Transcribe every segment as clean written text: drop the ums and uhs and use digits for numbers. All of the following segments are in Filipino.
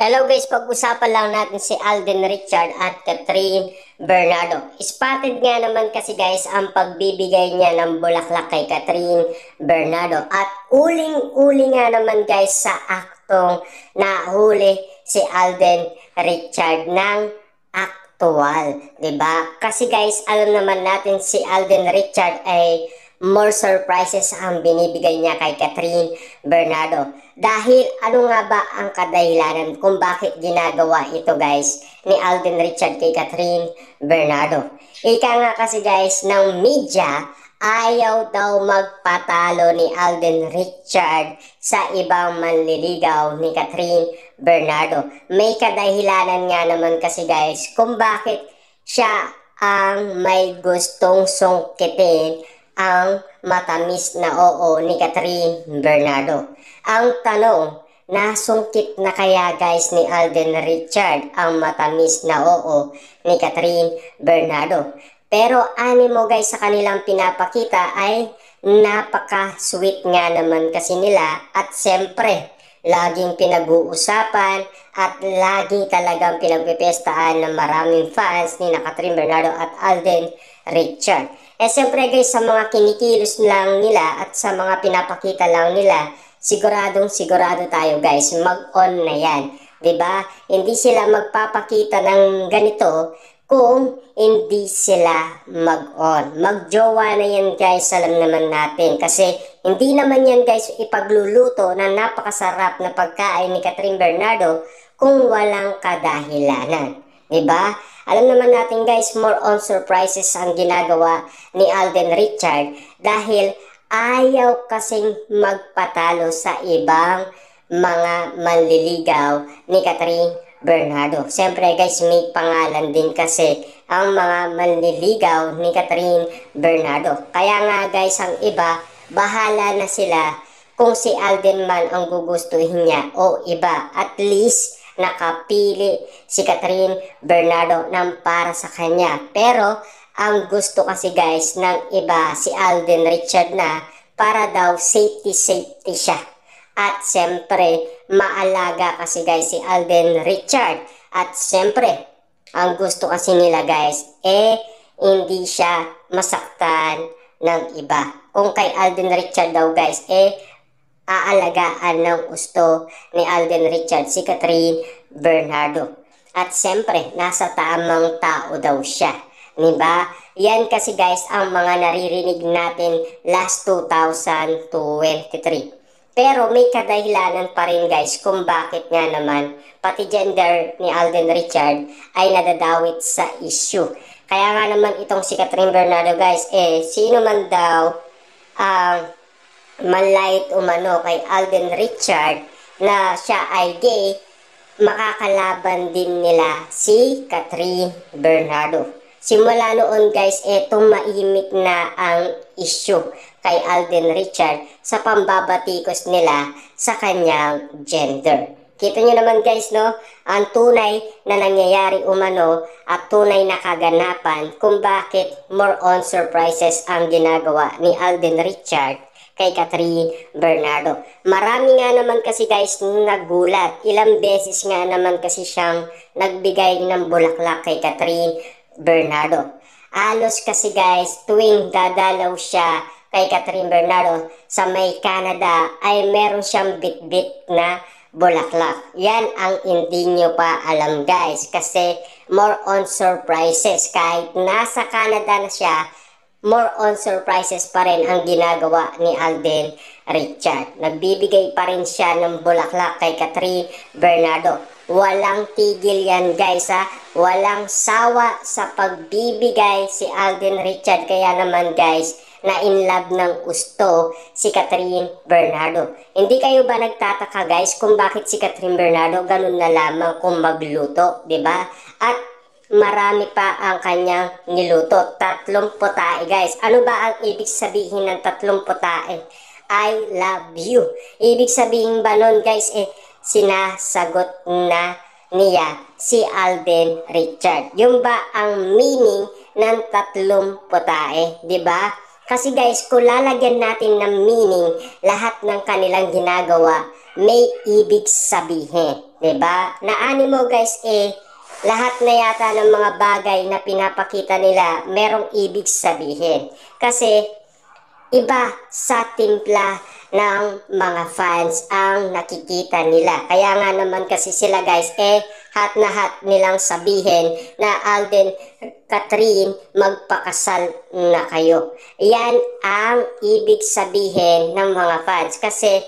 Hello guys, pag-usapan lang natin si Alden Richard at Catherine Bernardo. Spotted nga naman kasi guys ang pagbibigay niya ng bulaklak kay Catherine Bernardo. At uling-uli nga naman guys sa aktong nahuli si Alden Richard ng aktual, 'di ba? Kasi guys, alam naman natin si Alden Richard ay more surprises ang binibigay niya kay Catherine Bernardo. Dahil ano nga ba ang kadahilanan kung bakit ginagawa ito guys ni Alden Richard kay Catherine Bernardo? Ika nga kasi guys ng media, ayaw daw magpatalo ni Alden Richard sa ibang manliligaw ni Catherine Bernardo. May kadahilanan nga naman kasi guys kung bakit siya ang may gustong sungkitin ang matamis na oo ni Catherine Bernardo. Ang tanong, nasungkit na kaya guys ni Alden Richard ang matamis na oo ni Catherine Bernardo? Pero animo guys sa kanilang pinapakita ay napaka-sweet nga naman kasi nila at siyempre laging pinag-uusapan at lagi talagang pinagpipestaan ng maraming fans ni Catherine Bernardo at Alden Richard. Siyempre guys, sa mga kinikilos lang nila at sa mga pinapakita lang nila, siguradong sigurado tayo guys, mag-on na yan. 'Di ba? Hindi sila magpapakita ng ganito kung hindi sila mag-on. Mag-jowa na yan guys, alam naman natin. Kasi hindi naman yan guys ipagluluto na napakasarap na pagkain ni Catherine Bernardo kung walang kadahilanan. 'Di ba? Alam naman natin guys, more on surprises ang ginagawa ni Alden Richard dahil ayaw kasing magpatalo sa ibang mga manliligaw ni Catherine Bernardo. Siyempre guys, may pangalan din kasi ang mga manliligaw ni Catherine Bernardo. Kaya nga guys, ang iba, bahala na sila kung si Alden man ang gugustuhin niya o iba. At least, nakapili si Catherine Bernardo ng para sa kanya. Pero ang gusto kasi guys ng iba si Alden Richard na para daw safety siya. At siyempre maalaga kasi guys si Alden Richard. At siyempre ang gusto kasi nila guys hindi siya masaktan ng iba. Kung kay Alden Richard daw guys aalagaan ng gusto ni Alden Richard si Catherine Bernardo. At siyempre, nasa tamang tao daw siya. Diba? Yan kasi guys ang mga naririnig natin last 2023. Pero may kadahilanan pa rin guys kung bakit nga naman pati gender ni Alden Richard ay nadadawit sa issue. Kaya nga naman itong si Catherine Bernardo guys, sino man daw ang manlait umano kay Alden Richard na siya ay gay, makakalaban din nila si Catherine Bernardo. Simula noon guys, tumahimik na ang issue kay Alden Richard sa pambabatikos nila sa kanyang gender. Kita nyo naman guys, no? Ang tunay na nangyayari umano at tunay na kaganapan kung bakit more on surprises ang ginagawa ni Alden Richard kay Catherine Bernardo. Marami nga naman kasi guys nagulat. Ilang beses nga naman kasi siyang nagbigay ng bulaklak kay Catherine Bernardo. Alos kasi guys tuwing dadalaw siya kay Catherine Bernardo sa may Canada ay meron siyang bit-bit na bulaklak. Yan ang hindi nyo pa alam guys kasi more on surprises. Kahit nasa Canada na siya, more on surprises pa rin ang ginagawa ni Alden Richard. Nagbibigay pa rin siya ng bulaklak kay Catherine Bernardo. Walang tigil yan guys ha. Walang sawa sa pagbibigay si Alden Richard. Kaya naman guys, na in love ng gusto si Catherine Bernardo. Hindi kayo ba nagtataka guys kung bakit si Catherine Bernardo ganun na lamang kung magluto, 'di ba? At marami pa ang kanyang niluto. 3 putae guys. Ano ba ang ibig sabihin ng 3 putae? I love you. Ibig sabihin ba nun guys sinasagot na niya si Alden Richard. Yung ba ang meaning ng 3 putae? Diba? Kasi guys, kung lalagyan natin ng meaning lahat ng kanilang ginagawa may ibig sabihin. 'Di ba? Naani mo guys lahat na yata ng mga bagay na pinapakita nila merong ibig sabihin. Kasi iba sa timpla ng mga fans ang nakikita nila. Kaya nga naman kasi sila guys hat na hat nilang sabihin na Alden, Catherine, magpakasal na kayo. Yan ang ibig sabihin ng mga fans. Kasi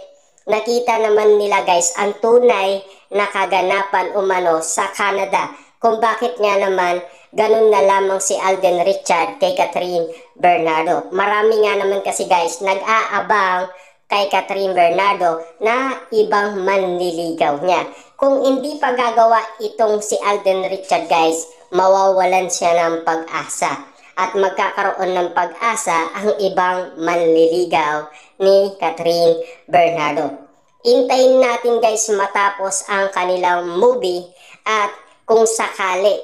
nakita naman nila guys ang tunay na kaganapan umano sa Canada. Kung bakit nga naman ganun na lamang si Alden Richard kay Catherine Bernardo. Marami nga naman kasi guys nag-aabang kay Catherine Bernardo na ibang manliligaw niya. Kung hindi pa gagawa itong si Alden Richard guys, mawawalan siya ng pag-asa. At magkakaroon ng pag-asa ang ibang manliligaw ni Catherine Bernardo. Hintayin natin guys matapos ang kanilang movie at kung sakali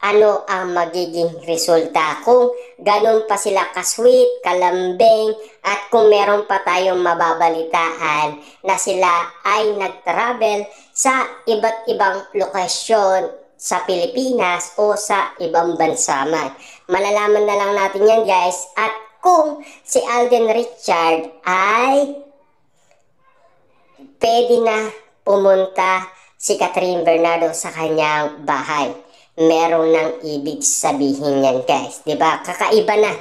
ano ang magiging resulta. Kung ganun pa sila kasweet, kalambing, at kung meron pa tayong mababalitaan na sila ay nag-travel sa iba't ibang lokasyon sa Pilipinas o sa ibang bansa man. Malalaman na lang natin yan guys. At kung si Alden Richard ay pwede na pumunta si Catherine Bernardo sa kanyang bahay. Meron ng ibig sabihin yan guys. Diba? Kakaiba na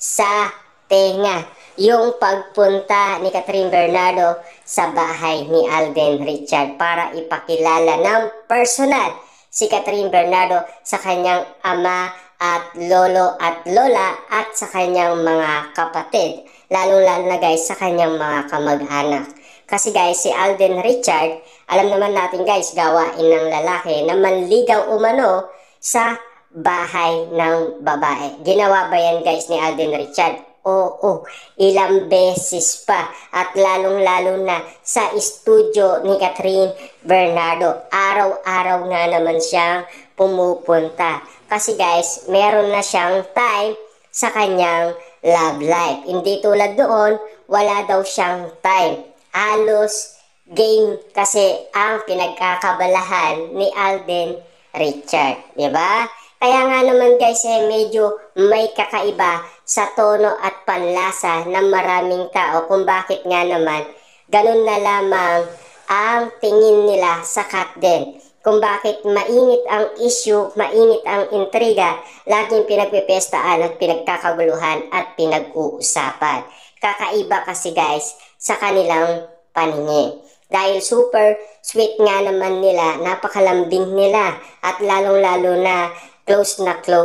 sa tenga yung pagpunta ni Catherine Bernardo sa bahay ni Alden Richard para ipakilala ng personal si Catherine Bernardo sa kanyang ama at lolo at lola at sa kanyang mga kapatid. Lalo-lalo na guys sa kanyang mga kamag-anak. Kasi guys, si Alden Richard, alam naman natin guys, gawain ng lalaki na manligaw umano sa bahay ng babae. Ginawa ba yan guys ni Alden Richard? Oo, ilang beses pa. At lalong-lalo na sa studio ni Catherine Bernardo. Araw-araw nga naman siyang pumupunta. Kasi guys, meron na siyang time sa kanyang love life. Hindi tulad doon, wala daw siyang time. Halos game kasi ang pinagkakabalahan ni Alden Richard, di ba? Kaya nga naman guys medyo may kakaiba sa tono at panlasa ng maraming tao kung bakit nga naman ganun na lamang ang tingin nila sa Katden. Kung bakit mainit ang issue, mainit ang intriga, laging pinagpipestaan at pinagkakaguluhan at pinag-uusapan. Kakaiba kasi guys sa kanilang paningin. Dahil super sweet nga naman nila, napakalambing nila at lalong-lalo na close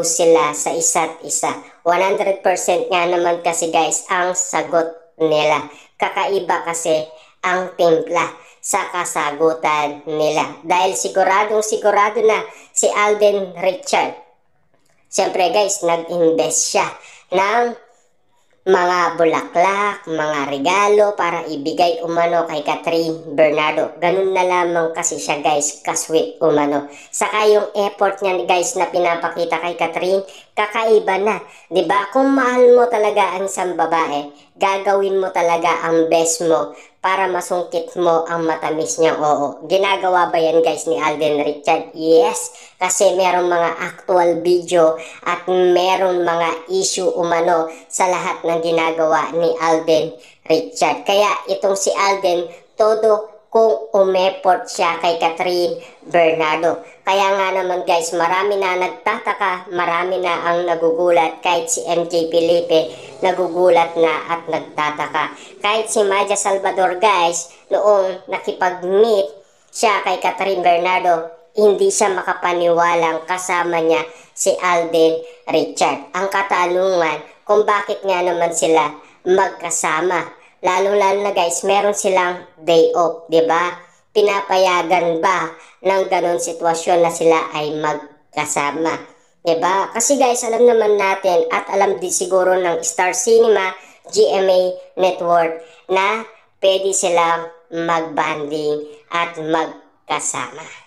sila sa isa't isa. 100% nga naman kasi guys ang sagot nila. Kakaiba kasi ang timpla sa kasagutan nila. Dahil sigurado na si Alden Richard. Siyempre guys, nag-invest siya ng mga bulaklak, mga regalo para ibigay umano kay Catherine Bernardo. Ganun na lamang kasi siya guys, kasweet umano. Saka yung effort niya guys na pinapakita kay Catherine, kakaiba na. 'Di ba? Kung mahal mo talaga ang isang babae, gagawin mo talaga ang best mo para masungkit mo ang matamis niyang oo. Ginagawa ba yan guys ni Alden Richard? Yes, kasi merong mga actual video at merong mga issue umano sa lahat ng ginagawa ni Alden Richard. Kaya itong si Alden, todo kung umeport siya kay Catherine Bernardo. Kaya nga naman guys, marami na nagtataka, marami na ang nagugulat. Kahit si MJ Felipe, nagugulat na at nagtataka. Kahit si Maja Salvador guys, noong nakipag-meet siya kay Catherine Bernardo, hindi siya makapaniwalang kasama niya si Alden Richard. Ang katanungan kung bakit nga naman sila magkasama. Lalo-lalo na guys, meron silang day off, di ba? Pinapayagan ba ng ganon sitwasyon na sila ay magkasama? Di ba? Kasi guys, alam naman natin at alam din siguro ng Star Cinema, GMA Network na pwede silang mag-banding at magkasama.